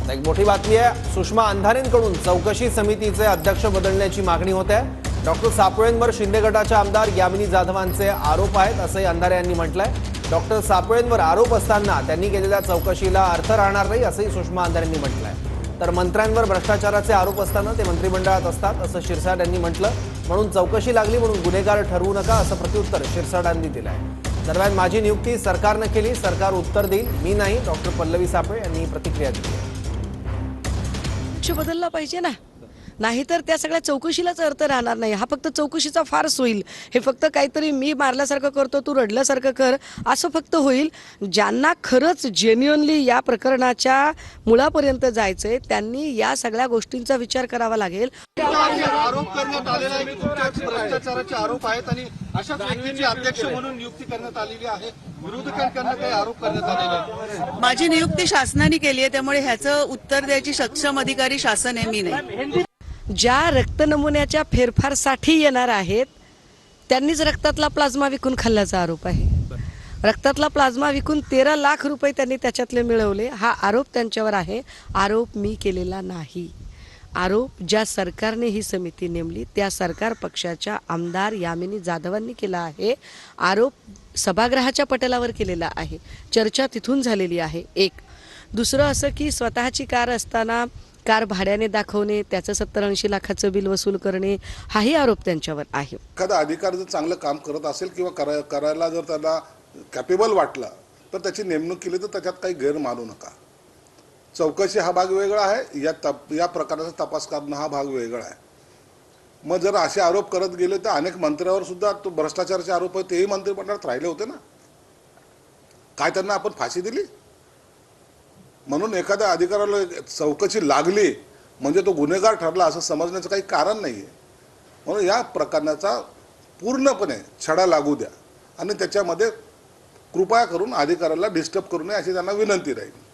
आता एक मोठी बातमी आहे। सुषमा अंधारेंकडून चौकशी समितीचे अध्यक्ष बदलण्याची मागणी होते आहे। डॉक्टर सापळेंवर शिंदे गटाच्या आमदार यामिनी जाधवांचे आरोप आहेत असंही अंधारे यांनी म्हटलंय। डॉक्टर सापळेंवर आरोप असताना त्यांनी केलेल्या चौकशीला अर्थ राहणार नाही असंही सुषमा अंधारेंनी म्हटलंय। तर मंत्र्यांवर भ्रष्टाचाराचे आरोप असताना ते मंत्रिमंडळात असतात असं शिरसाट यांनी म्हटलं। म्हणून चौकशी लागली म्हणून गुन्हेगार ठरवू नका असं प्रत्युत्तर शिरसाटांनी दिलंय। दरम्यान माझी नियुक्ती सरकारने केली, सरकार उत्तर देईल, मी नाही, डॉक्टर पल्लवी सापळे यांनी प्रतिक्रिया दिली आहे। पक्ष बदलला पाहिजे ना, नाहीतर त्या सगळ्या चौकशीलाच अर्थ राहणार नाही। हा फक्त चौकशीचा फार्स होईल। हे फक्त काहीतरी मी मारल्यासारखं करतो, तू रडल्यासारखं कर असं फक्त होईल। ज्यांना खरंच जेन्युइनली या प्रकरणाच्या मुळापर्यंत जायचंय त्यांनी या सगळ्या गोष्टींचा विचार करावा लागेल। आरोप करण्यात आलेला आहे, भ्रष्टाचाराचे आरोप आहेत आणि अशाच व्यक्तीची अध्यक्ष म्हणून नियुक्ती करण्यात आलेली आहे। विरोधकांकडून काही आरोप करण्यात आलेले आहेत। माझी नियुक्ती शासनाने केली आहे, त्यामुळे ह्याचं उत्तर द्यायची सक्षम अधिकारी शासन आहे, मी नाही। ज्या रक्त नमुन्याच्या फेरफारसाठी येणार आहेत त्यांनीच रक्तातला प्लाझ्मा विकून खाल्ल्याचा आरोप आहे। रक्तातला प्लाझ्मा विकून 13 लाख रुपये त्यांनी त्याच्यातले मिळवले, हा आरोप त्यांच्यावर आहे। आरोप मी केलेला नाही। आरोप ज्या सरकारने ही समिती नेमली त्या सरकार पक्षाच्या आमदार यामिनी जाधवांनी केला आहे। आरोप सभागृहाच्या पटलावर केलेला आहे, चर्चा तिथून झालेली आहे। एक दुसरं असं की स्वतःची कार असताना कार भाड्याने दाखवणे, त्याचं 70-80 लाखाचं बिल वसूल करणे, हाही आरोप त्यांच्यावर आहे। एखादा अधिकारी जर चांगलं काम करत असेल किंवा करायला जर त्याला कॅपेबल वाटला तर त्याची नेमणूक केली तर त्याच्यात काही गैर मानू नका। चौकशी हा भाग वेगळा आहे, या प्रकाराचा तपास करणं हा भाग वेगळा आहे। मग जर असे आरोप करत गेले तर अनेक मंत्र्यावर सुद्धा तो भ्रष्टाचाराचे आरोप आहे, तेही मंत्रिमंडळात राहिले होते ना। काय त्यांना आपण फाशी दिली? म्हणून एखाद्या अधिकाऱ्याला चौकशी लागली म्हणजे तो गुन्हेगार ठरला असं समजण्याचं काही कारण नाही आहे। म्हणून या प्रकरणाचा पूर्णपणे छडा लागू द्या आणि त्याच्यामध्ये कृपया करून अधिकाऱ्याला डिस्टर्ब करू नये अशी त्यांना विनंती राहील।